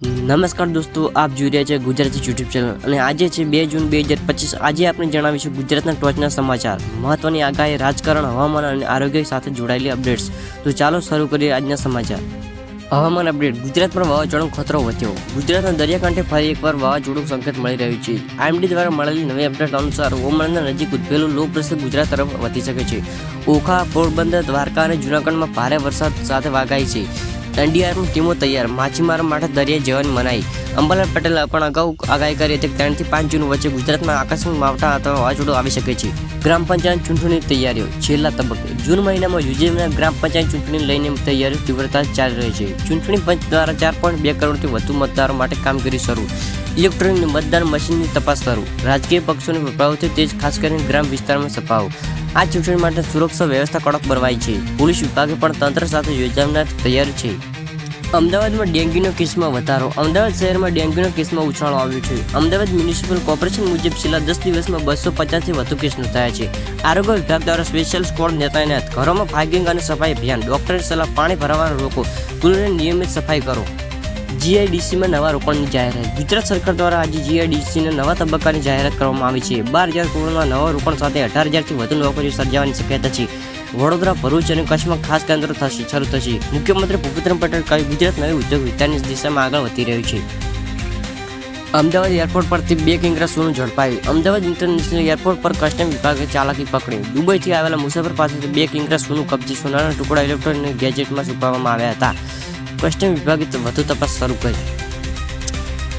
નમસ્કાર દોસ્તો, આપ જોઈ રહ્યા છે ગુજરાતી યુટ્યુબ ચેનલ અને આજે છે 2 જૂન 2025। આજે આપણે જણાવીશું ગુજરાતના ટોચના સમાચાર, મહત્વની આગાહી, રાજકારણ, હવામાન અને આરોગ્ય સાથે જોડાયેલી અપડેટ્સ। તો ચાલો શરૂ કરીએ આજના સમાચાર। હવામાન અપડેટ। ગુજરાત પર વાવાઝોડાનો ખતરો વધ્યો। ગુજરાતના દરિયાકાંઠે ફરી એકવાર વાવાઝોડું સંકેત મળી રહ્યું છે। આઈએમડી દ્વારા મળેલી નવી અપડેટ અનુસાર ઓમાનના નજીક ઉદ્ભવેલું લો પ્રેશર ગુજરાત તરફ વધી શકે છે। ઓખા, પોરબંદર, દ્વારકા અને જૂનાગઢમાં ભારે વરસાદ સાથે આગાહી છે। એનડીઆરએફની ટીમો તૈયાર, માછીમારો માટે દરિયાઈ જવાની મનાઈ। અંબાલાલ પટેલે પણ અગાઉ આગાહી કરી હતી કે 3 થી 5 જૂન વચ્ચે ગુજરાતમાં આકસ્મિક માવઠા અથવા વાવાઝોડું આવી શકે છે। ગ્રામ પંચાયત ચૂંટણીની તૈયારીઓ છેલ્લા તબક્કે। જૂન મહિનામાં યોજાનાર ગ્રામ પંચાયત ચૂંટણીને લઈને તૈયારીઓ તીવ્રતા ચાલી રહી છે। ચૂંટણી પંચ દ્વારા 4.2 કરોડથી વધુ મતદારો માટે કામગીરી શરૂ। ઇલેક્ટ્રોનિક મતદાન મશીનની તપાસ શરૂ। રાજકીય પક્ષોની પ્રભાવથી તેજ, ખાસ કરીને ગ્રામ વિસ્તારમાં સભાઓ। આ ચૂંટણી માટે સુરક્ષા વ્યવસ્થા કડક બનાવાઈ છે। પોલીસ વિભાગે પણ તંત્ર સાથે યોજનાર તૈયારી છે। અમદાવાદમાં ડેન્ગ્યુના કેસમાં વધારો। અમદાવાદ શહેરમાં ડેન્ગ્યુના કેસમાં ઉછાળો આવ્યો છે। અમદાવાદ મ્યુનિસિપલ કોર્પોરેશન મુજબ છેલ્લા 10 દિવસમાં 250થી વધુ કેસ નોંધાયા છે। આરોગ્ય વિભાગ દ્વારા સ્પેશિયલ સ્કોડ તૈનાત। ઘરોમાં ફાગિંગ અને સફાઈ અભિયાન। ડોક્ટરની સલાહ, પાણી ભરાવાના રોકો, કુલરની નિયમિત સફાઈ કરો। જીઆઈડીસીમાં નવા રોકાણની જાહેરાત। ગુજરાત સરકાર દ્વારા આજે જીઆઈડીસીના નવા તબક્કાની જાહેરાત કરવામાં આવી છે। 12,000 કરોડના નવા રોકાણ સાથે 18,000થી વધુ નોકરીઓ સર્જાવાની શક્યતા છે। વડોદરા, ભરૂચ અને કચ્છમાં ખાસ કેન્દ્રો શરૂ થશે। મુખ્યમંત્રી ભૂપેન્દ્ર પટેલ કહ્યું, ગુજરાત નવી ઉદ્યોગ વિસ્તારની દિશામાં આગળ વધી રહ્યું છે। અમદાવાદ એરપોર્ટ પરથી 2 કિંગ્રા સોનું ઝડપાયું। અમદાવાદ ઇન્ટરનેશનલ એરપોર્ટ પર કસ્ટમ વિભાગે ચાલાકી પકડી। દુબઈથી આવેલા મુસાફર પાસેથી 2 કિંગ્રા સોનું કબજે। સોનાના ટુકડા ઇલેક્ટ્રોનિક ગેજેટમાં છુપાવવામાં આવ્યા હતા। કસ્ટમ વિભાગે વધુ તપાસ શરૂ કરી।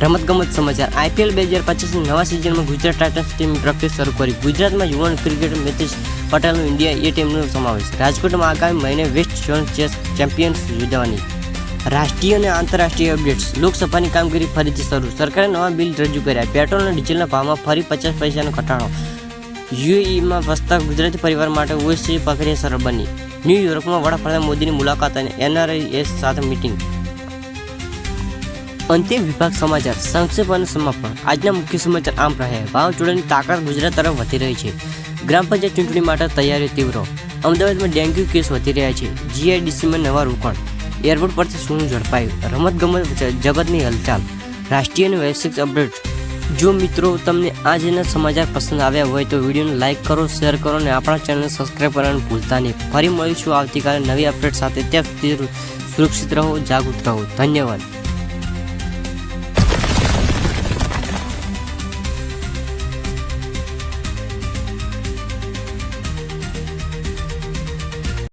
રમતગમત સમાચાર। આઈપીએલ 2025ની નવા સિઝનમાં ગુજરાત ટાઇટન્સ ટીમ પ્રેક્ટિસ શરૂ કરી। ગુજરાતમાં યુવાન ક્રિકેટર મિતેશ પટેલનો ઇન્ડિયા એ ટીમનો સમાવેશ। રાજકોટમાં આગામી મહિને વેસ્ટ ઝોન ચેસ ચેમ્પિયન્સ યોજાવાની। રાષ્ટ્રીય અને આંતરરાષ્ટ્રીય અપડેટ્સ। લોકસભાની કામગીરી ફરીથી શરૂ। સરકારે નવા બિલ રજૂ કર્યા। પેટ્રોલ અને ડીઝલના ભાવમાં ફરી 50 પૈસાનો ઘટાડો। યુએઈમાં વસતા ગુજરાતી પરિવાર માટે ઓએસસી પ્રક્રિયા સરળ બની। ન્યૂયોર્કમાં વડાપ્રધાન મોદીની મુલાકાત અને એનઆરઆઈએસ સાથે મીટિંગ। અંતિમ વિભાગ સમાચાર, સંક્ષેપ અને સમાપન। આજના મુખ્ય સમાચાર આમ રહ્યા। વાવાઝોડાની તાકાત ગુજરાત તરફ વધી રહી છે। ગ્રામ પંચાયત ચૂંટણી માટે તૈયારી તીવ્ર। અમદાવાદમાં ડેન્ગ્યુ કેસ વધી રહ્યા છે। જીઆઈડીસીમાં નવા રોકાણ। એરપોર્ટ પરથી સોનું ઝડપાયું। રમતગમત જગતની હલચાલ। રાષ્ટ્રીય અને વૈશ્વિક અપડેટ। જો મિત્રો તમને આજના સમાચાર પસંદ આવ્યા હોય તો વિડીયોને લાઇક કરો, શેર કરો અને આપણા ચેનલને સબસ્ક્રાઈબ કરવાનું ભૂલતા નહીં। ફરી મળીશું આવતીકાલે નવી અપડેટ સાથે। ત્યાં સુધી સુરક્ષિત રહો, જાગૃત રહો। ધન્યવાદ।